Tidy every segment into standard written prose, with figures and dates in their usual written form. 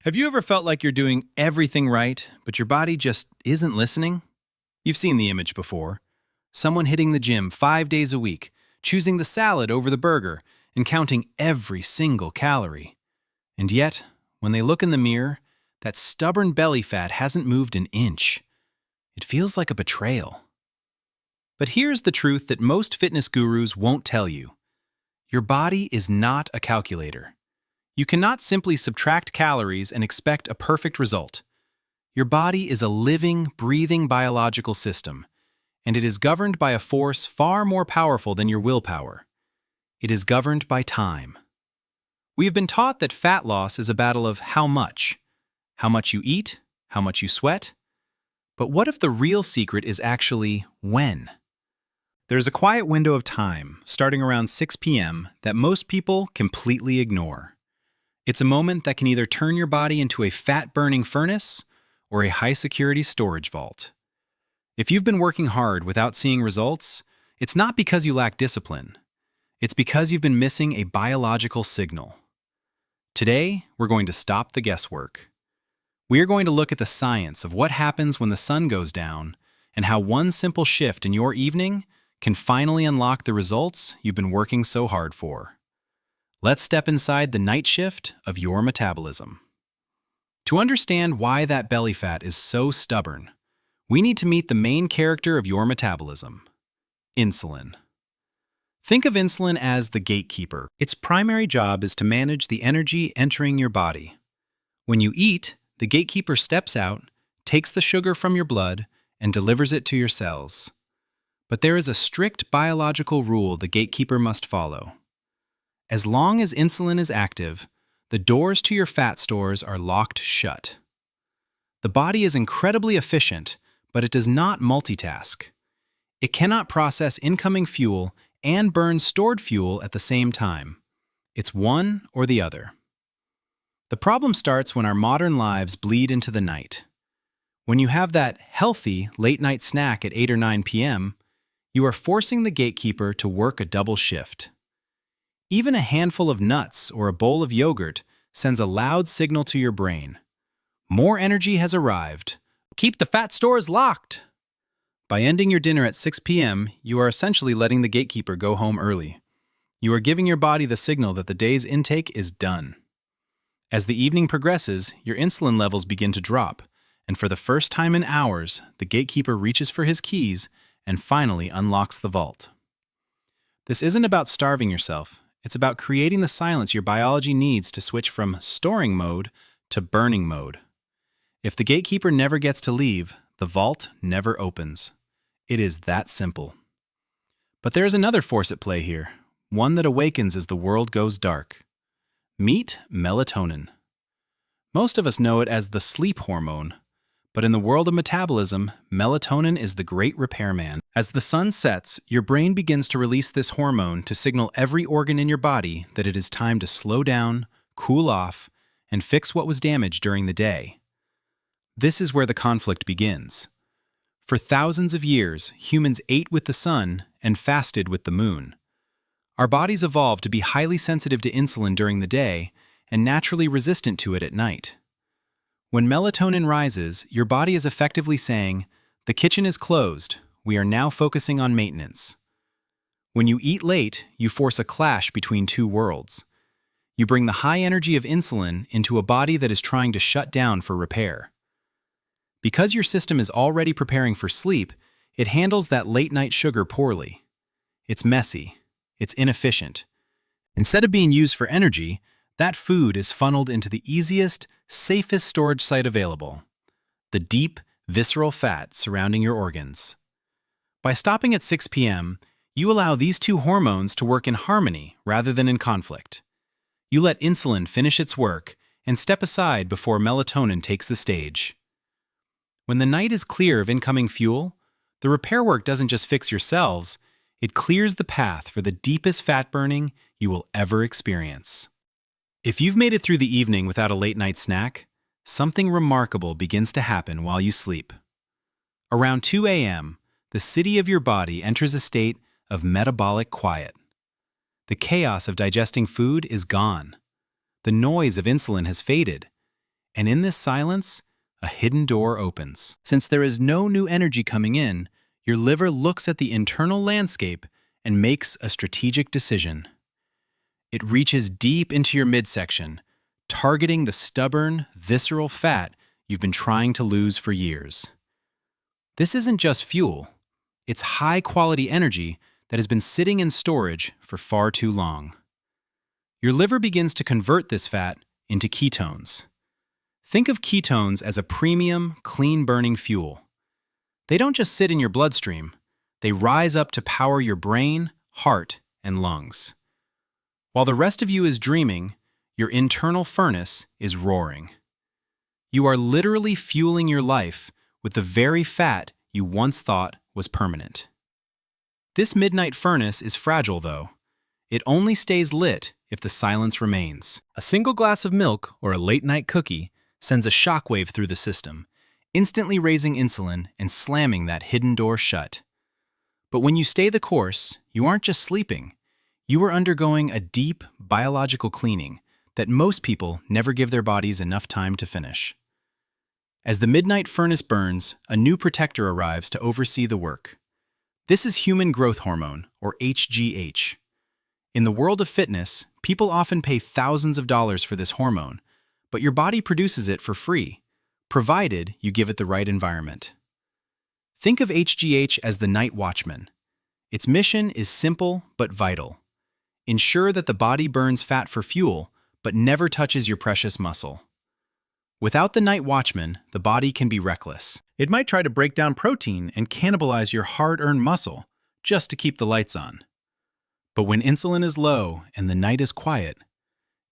Have you ever felt like you're doing everything right, but your body just isn't listening? You've seen the image before. Someone hitting the gym 5 days a week, choosing the salad over the burger, and counting every single calorie. And yet, when they look in the mirror, that stubborn belly fat hasn't moved an inch. It feels like a betrayal. But here's the truth that most fitness gurus won't tell you. Your body is not a calculator. You cannot simply subtract calories and expect a perfect result. Your body is a living, breathing biological system, and it is governed by a force far more powerful than your willpower. It is governed by time. We have been taught that fat loss is a battle of how much you eat, how much you sweat. But what if the real secret is actually when? There's a quiet window of time, starting around 6 p.m., that most people completely ignore. It's a moment that can either turn your body into a fat-burning furnace or a high-security storage vault. If you've been working hard without seeing results, it's not because you lack discipline. It's because you've been missing a biological signal. Today, we're going to stop the guesswork. We are going to look at the science of what happens when the sun goes down and how one simple shift in your evening can finally unlock the results you've been working so hard for. Let's step inside the night shift of your metabolism. To understand why that belly fat is so stubborn, we need to meet the main character of your metabolism: insulin. Think of insulin as the gatekeeper. Its primary job is to manage the energy entering your body. When you eat, the gatekeeper steps out, takes the sugar from your blood, and delivers it to your cells. But there is a strict biological rule the gatekeeper must follow. As long as insulin is active, the doors to your fat stores are locked shut. The body is incredibly efficient, but it does not multitask. It cannot process incoming fuel and burn stored fuel at the same time. It's one or the other. The problem starts when our modern lives bleed into the night. When you have that healthy late-night snack at 8 or 9 p.m., you are forcing the gatekeeper to work a double shift. Even a handful of nuts or a bowl of yogurt sends a loud signal to your brain. More energy has arrived. Keep the fat stores locked! By ending your dinner at 6 p.m., you are essentially letting the gatekeeper go home early. You are giving your body the signal that the day's intake is done. As the evening progresses, your insulin levels begin to drop, and for the first time in hours, the gatekeeper reaches for his keys and finally unlocks the vault. This isn't about starving yourself. It's about creating the silence your biology needs to switch from storing mode to burning mode. If the gatekeeper never gets to leave, the vault never opens. It is that simple. But there is another force at play here, one that awakens as the world goes dark. Meet melatonin. Most of us know it as the sleep hormone, but in the world of metabolism, melatonin is the great repairman. As the sun sets, your brain begins to release this hormone to signal every organ in your body that it is time to slow down, cool off, and fix what was damaged during the day. This is where the conflict begins. For thousands of years, humans ate with the sun and fasted with the moon. Our bodies evolved to be highly sensitive to insulin during the day and naturally resistant to it at night. When melatonin rises, your body is effectively saying, "The kitchen is closed. We are now focusing on maintenance." When you eat late, you force a clash between two worlds. You bring the high energy of insulin into a body that is trying to shut down for repair. Because your system is already preparing for sleep, it handles that late-night sugar poorly. It's messy. It's inefficient. Instead of being used for energy, that food is funneled into the easiest, safest storage site available: the deep, visceral fat surrounding your organs. By stopping at 6 p.m., you allow these two hormones to work in harmony rather than in conflict. You let insulin finish its work and step aside before melatonin takes the stage. When the night is clear of incoming fuel, the repair work doesn't just fix your cells, it clears the path for the deepest fat burning you will ever experience. If you've made it through the evening without a late-night snack, something remarkable begins to happen while you sleep. Around 2 a.m., the city of your body enters a state of metabolic quiet. The chaos of digesting food is gone. The noise of insulin has faded, And in this silence, a hidden door opens. Since there is no new energy coming in, your liver looks at the internal landscape and makes a strategic decision. It reaches deep into your midsection, targeting the stubborn, visceral fat you've been trying to lose for years. This isn't just fuel. It's high-quality energy that has been sitting in storage for far too long. Your liver begins to convert this fat into ketones. Think of ketones as a premium, clean-burning fuel. They don't just sit in your bloodstream. They rise up to power your brain, heart, and lungs. While the rest of you is dreaming, your internal furnace is roaring. You are literally fueling your life with the very fat you once thought was permanent. This midnight furnace is fragile, though. It only stays lit if the silence remains. A single glass of milk or a late-night cookie sends a shockwave through the system, instantly raising insulin and slamming that hidden door shut. But when you stay the course, you aren't just sleeping. You are undergoing a deep biological cleaning that most people never give their bodies enough time to finish. As the midnight furnace burns, a new protector arrives to oversee the work. This is human growth hormone, or HGH. In the world of fitness, people often pay thousands of dollars for this hormone, but your body produces it for free, provided you give it the right environment. Think of HGH as the night watchman. Its mission is simple but vital. Ensure that the body burns fat for fuel, but never touches your precious muscle. Without the night watchman, the body can be reckless. It might try to break down protein and cannibalize your hard-earned muscle just to keep the lights on. But when insulin is low and the night is quiet,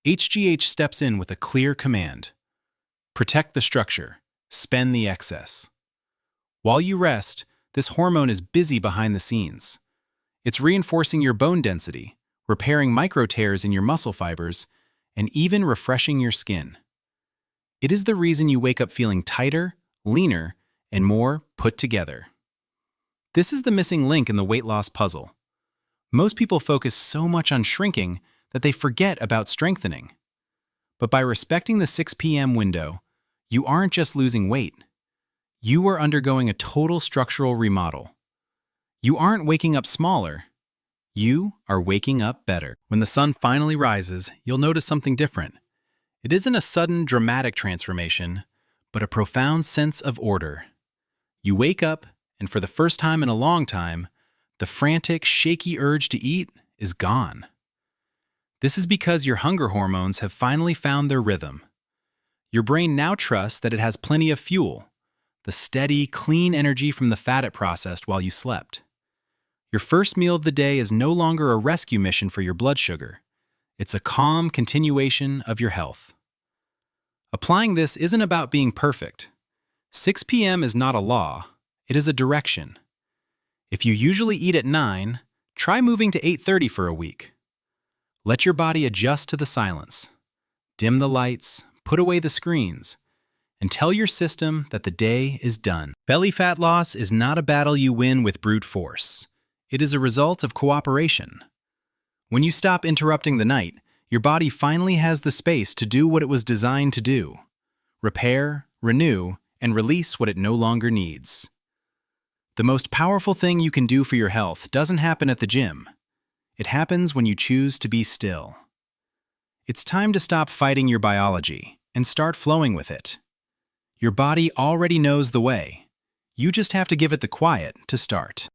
HGH steps in with a clear command. Protect the structure, spend the excess. While you rest, this hormone is busy behind the scenes. It's reinforcing your bone density, repairing micro tears in your muscle fibers, and even refreshing your skin. It is the reason you wake up feeling tighter, leaner, and more put together. This is the missing link in the weight loss puzzle. Most people focus so much on shrinking that they forget about strengthening. But by respecting the 6 p.m. window, you aren't just losing weight. You are undergoing a total structural remodel. You aren't waking up smaller. You are waking up better. When the sun finally rises, you'll notice something different. It isn't a sudden, dramatic transformation, but a profound sense of order. You wake up, and for the first time in a long time, the frantic, shaky urge to eat is gone. This is because your hunger hormones have finally found their rhythm. Your brain now trusts that it has plenty of fuel, the steady, clean energy from the fat it processed while you slept. Your first meal of the day is no longer a rescue mission for your blood sugar. It's a calm continuation of your health. Applying this isn't about being perfect. 6 p.m. is not a law, it is a direction. If you usually eat at 9, try moving to 8:30 for a week. Let your body adjust to the silence. Dim the lights, put away the screens, and tell your system that the day is done. Belly fat loss is not a battle you win with brute force. It is a result of cooperation. When you stop interrupting the night, your body finally has the space to do what it was designed to do: repair, renew, and release what it no longer needs. The most powerful thing you can do for your health doesn't happen at the gym. It happens when you choose to be still. It's time to stop fighting your biology and start flowing with it. Your body already knows the way. You just have to give it the quiet to start.